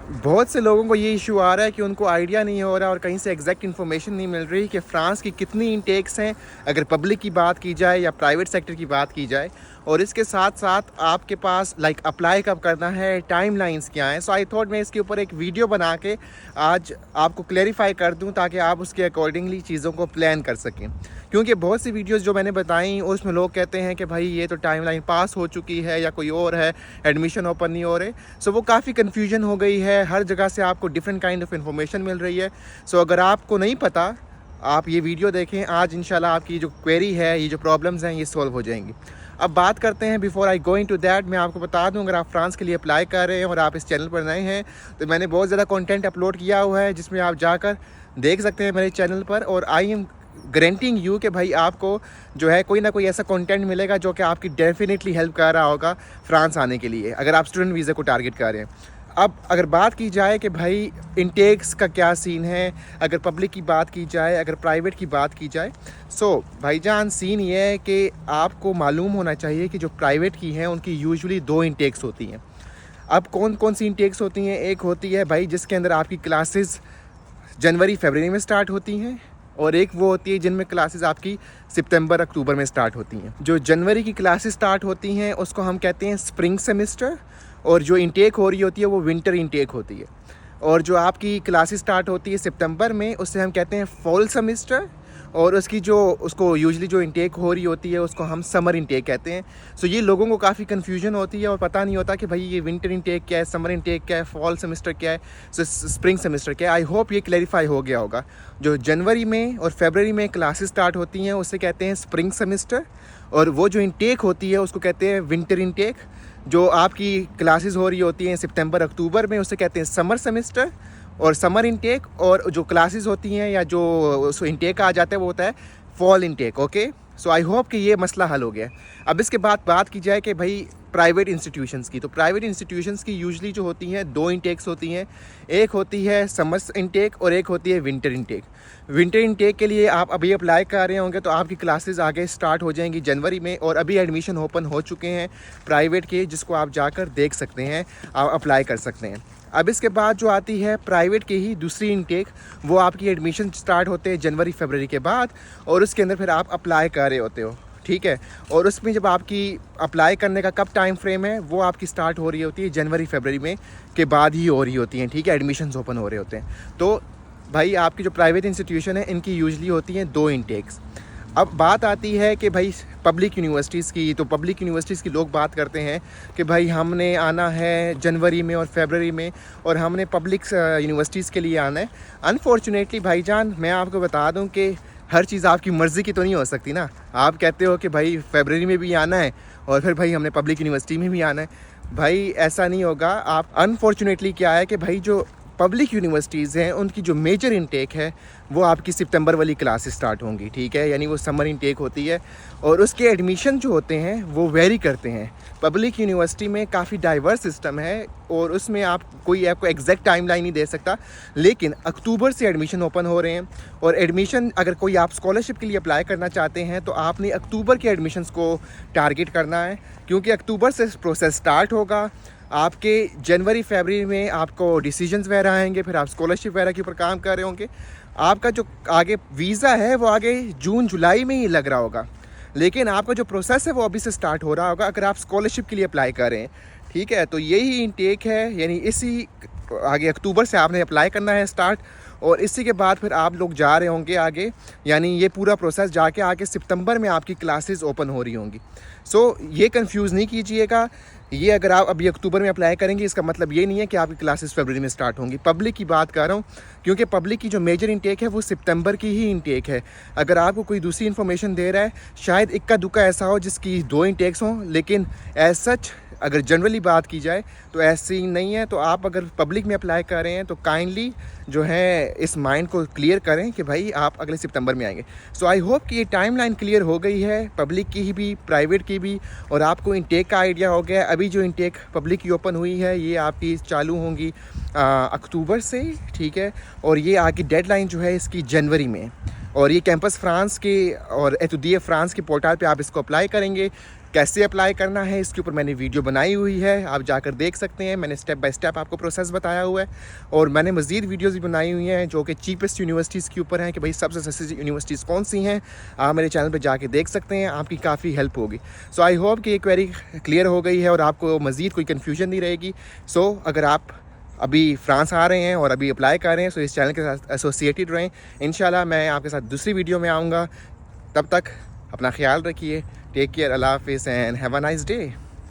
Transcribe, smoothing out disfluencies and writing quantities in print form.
बहुत से लोगों को ये इशू आ रहा है कि उनको आइडिया नहीं हो रहा और कहीं से एग्जैक्ट इन्फॉर्मेशन नहीं मिल रही कि फ़्रांस की कितनी इंटेक्स हैं, अगर पब्लिक की बात की जाए या प्राइवेट सेक्टर की बात की जाए। और इसके साथ साथ आपके पास अप्लाई कब करना है, टाइमलाइंस क्या हैं। सो आई थॉट मैं इसके ऊपर एक वीडियो बना के आज आपको क्लेरिफाई कर दूं ताकि आप उसके अकॉर्डिंगली चीज़ों को प्लान कर सकें। क्योंकि बहुत सी वीडियोस जो मैंने बताई उसमें लोग कहते हैं कि भाई ये तो टाइमलाइन पास हो चुकी है या कोई और है, एडमिशन ओपन नहीं हो रहे। सो वो काफ़ी कन्फ्यूजन हो गई है, हर जगह से आपको डिफरेंट काइंड ऑफ इन्फॉर्मेशन मिल रही है। सो अगर आपको नहीं पता, आप ये वीडियो देखें, आज इंशाल्लाह आपकी जो क्वेरी है, ये जो प्रॉब्लम्स हैं, ये सॉल्व हो जाएंगी। अब बात करते हैं, before I going to that मैं आपको बता दूं, अगर आप फ्रांस के लिए अप्लाई कर रहे हैं और आप इस चैनल पर नए हैं तो मैंने बहुत ज़्यादा कंटेंट अपलोड किया हुआ है जिसमें आप जाकर देख सकते हैं मेरे चैनल पर। और आई एम गारंटिंग यू कि भाई आपको जो है कोई ना कोई ऐसा कंटेंट मिलेगा जो कि आपकी डेफिनेटली हेल्प कर रहा होगा फ्रांस आने के लिए, अगर आप स्टूडेंट वीज़ा को टारगेट कर रहे हैं। अब अगर बात की जाए कि भाई इंटेक्स का क्या सीन है, अगर पब्लिक की बात की जाए, अगर प्राइवेट की बात की जाए, सो भाईजान सीन ये है कि आपको मालूम होना चाहिए कि जो प्राइवेट की हैं उनकी यूजुअली 2 इंटेक्स होती हैं। अब कौन कौन सी इंटेक्स होती हैं? एक होती है भाई जिसके अंदर आपकी क्लासेस जनवरी फरवरी में स्टार्ट होती हैं, और एक वो होती है जिनमें क्लासेस आपकी सितंबर अक्टूबर में स्टार्ट होती हैं। जो जनवरी की क्लासेस स्टार्ट होती हैं उसको हम कहते हैं स्प्रिंग सेमेस्टर, और जो इंटेक हो रही होती है वो विंटर इंटेक होती है। और जो आपकी क्लासेस स्टार्ट होती है सितंबर में उससे हम कहते हैं फॉल सेमेस्टर, और उसको यूजुअली जो इंटेक हो रही होती है उसको हम समर इंटेक कहते हैं। सो ये लोगों को काफ़ी कन्फ्यूजन होती है और पता नहीं होता कि भाई ये विंटर इंटेक क्या है, समर इंटेक क्या है, फॉल सेमेस्टर क्या है, स्प्रिंग सेमेस्टर क्या है। आई होप ये क्लैरिफाई हो गया होगा। जो जनवरी में और फरवरी में क्लासेस स्टार्ट होती हैं उसे कहते हैं स्प्रिंग सेमेस्टर, और वो जो इंटेक होती है उसको कहते हैं विंटर इंटेक। जो आपकी क्लासेस हो रही होती हैं सितंबर अक्टूबर में उसे कहते हैं समर सेमेस्टर और समर इंटेक, और जो क्लासेस होती हैं या जो उसको इंटेक आ जाता है वो होता है fall intake. Okay, so I hope कि ये मसला हल हो गया। अब इसके बाद बात की जाए कि भाई प्राइवेट इंस्टीट्यूशंस की, तो प्राइवेट इंस्टीट्यूशंस की यूजुअली जो होती हैं 2 इंटेक्स होती हैं। एक होती है समर इंटेक और एक होती है विंटर इंटेक। विंटर इंटेक के लिए आप अभी अप्लाई कर रहे होंगे तो आपकी क्लासेस आगे स्टार्ट हो जाएंगी जनवरी में, और अभी एडमिशन ओपन हो चुके हैं प्राइवेट के, जिसको आप जाकर देख सकते हैं, आप अप्लाई कर सकते हैं। अब इसके बाद जो आती है प्राइवेट की ही दूसरी इंटेक, वो आपकी एडमिशन स्टार्ट होते हैं जनवरी फरवरी के बाद, और उसके अंदर फिर आप अप्लाई कर रहे होते हो, ठीक है। और उसमें जब आपकी अप्लाई करने का कब टाइम फ्रेम है, वो आपकी स्टार्ट हो रही होती है जनवरी फरवरी में के बाद ही हो रही होती हैं, ठीक है, एडमिशन्स ओपन हो रहे होते हैं। तो भाई आपकी जो प्राइवेट इंस्टीट्यूशन है इनकी यूजुअली होती हैं 2 इंटेक्स। अब बात आती है कि भाई पब्लिक यूनिवर्सिटीज़ की, तो पब्लिक यूनिवर्सिटीज़ की लोग बात करते हैं कि भाई हमने आना है जनवरी में और फरवरी में, और हमने पब्लिक यूनिवर्सिटीज़ के लिए आना है। अनफॉर्चुनेटली भाईजान मैं आपको बता दूं कि हर चीज़ आपकी मर्ज़ी की तो नहीं हो सकती ना। आप कहते हो कि भाई फरवरी में भी आना है और फिर भाई हमने पब्लिक यूनिवर्सिटी में भी आना है, भाई ऐसा नहीं होगा। आप अनफॉर्चुनेटली क्या है कि भाई जो पब्लिक यूनिवर्सिटीज़ हैं उनकी जो मेजर इंटेक है वो आपकी सितंबर वाली क्लासेस स्टार्ट होंगी, ठीक है, यानी वो समर इंटेक होती है। और उसके एडमिशन जो होते हैं वो वेरी करते हैं। पब्लिक यूनिवर्सिटी में काफ़ी डाइवर्स सिस्टम है और उसमें आपको एग्जैक्ट टाइमलाइन नहीं दे सकता, लेकिन अक्टूबर से एडमिशन ओपन हो रहे हैं। और एडमिशन अगर कोई आप स्कॉलरशिप के लिए अप्लाई करना चाहते हैं तो आपने अक्टूबर के एडमिशन्स को टारगेट करना है, क्योंकि अक्टूबर से प्रोसेस स्टार्ट होगा। आपके जनवरी फरवरी में आपको डिसीजंस वगैरह आएंगे, फिर आप स्कॉलरशिप वगैरह के ऊपर काम कर रहे होंगे। आपका जो आगे वीज़ा है वो आगे जून जुलाई में ही लग रहा होगा, लेकिन आपका जो प्रोसेस है वो अभी से स्टार्ट हो रहा होगा अगर आप स्कॉलरशिप के लिए अप्लाई कर रहे हैं, ठीक है। तो यही इंटेक है, यानी इसी आगे अक्टूबर से आपने अप्लाई करना है स्टार्ट, और इसी के बाद फिर आप लोग जा रहे होंगे आगे, यानी ये पूरा प्रोसेस जाके आके सितंबर में आपकी क्लासेस ओपन हो रही होंगी। सो ये कंफ्यूज नहीं कीजिएगा, ये अगर आप अभी अक्टूबर में अप्लाई करेंगे इसका मतलब ये नहीं है कि आपकी क्लासेस फरवरी में स्टार्ट होंगी। पब्लिक की बात कर रहा हूँ, क्योंकि पब्लिक की जो मेजर इंटेक है वो सितंबर की ही इंटेक है। अगर आपको कोई दूसरी इन्फॉर्मेशन दे रहा है, शायद इक्का दुक्का ऐसा हो जिसकी 2 इंटेक्स हों, लेकिन एज सच अगर जनरली बात की जाए तो ऐसी नहीं है। तो आप अगर पब्लिक में अप्लाई कर रहे हैं तो काइंडली जो है इस माइंड को क्लियर करें कि भाई आप अगले सितंबर में आएंगे। सो आई होप कि ये टाइमलाइन क्लियर हो गई है, पब्लिक की भी प्राइवेट की भी, और आपको इंटेक का आइडिया हो गया। अभी जो इंटेक पब्लिक की ओपन हुई है ये आपकी चालू होंगी अक्टूबर से, ठीक है, और ये आगे डेडलाइन जो है इसकी जनवरी में। और ये कैंपस फ्रांस के और एतुदिया फ्रांस के पोर्टल पे आप इसको अप्लाई करेंगे कैसे अप्लाई करना है इसके ऊपर मैंने वीडियो बनाई हुई है, आप जाकर देख सकते हैं। मैंने स्टेप बाय स्टेप आपको प्रोसेस बताया हुआ है और मैंने मज़ीद वीडियोस भी बनाई हुई हैं जो कि चीपेस्ट यूनिवर्सिटीज़ के ऊपर हैं कि भाई सबसे सस्ती यूनिवर्सिटीज़ कौन सी हैं। आप मेरे चैनल पर जाके देख सकते हैं, आपकी काफ़ी हेल्प होगी। सो आई होप कि ये क्वेरी क्लियर हो गई है और आपको मज़ीद कोई कन्फ्यूजन नहीं रहेगी। सो अगर आप अभी फ्रांस आ रहे हैं और अभी अप्लाई कर रहे हैं, सो इस चैनल के साथ एसोसिएटेड रहें। इंशाल्लाह मैं आपके साथ दूसरी वीडियो में आऊँगा। तब तक अपना ख्याल रखिए। टेक केयर, अल्लाह हाफिज़ and have a nice day.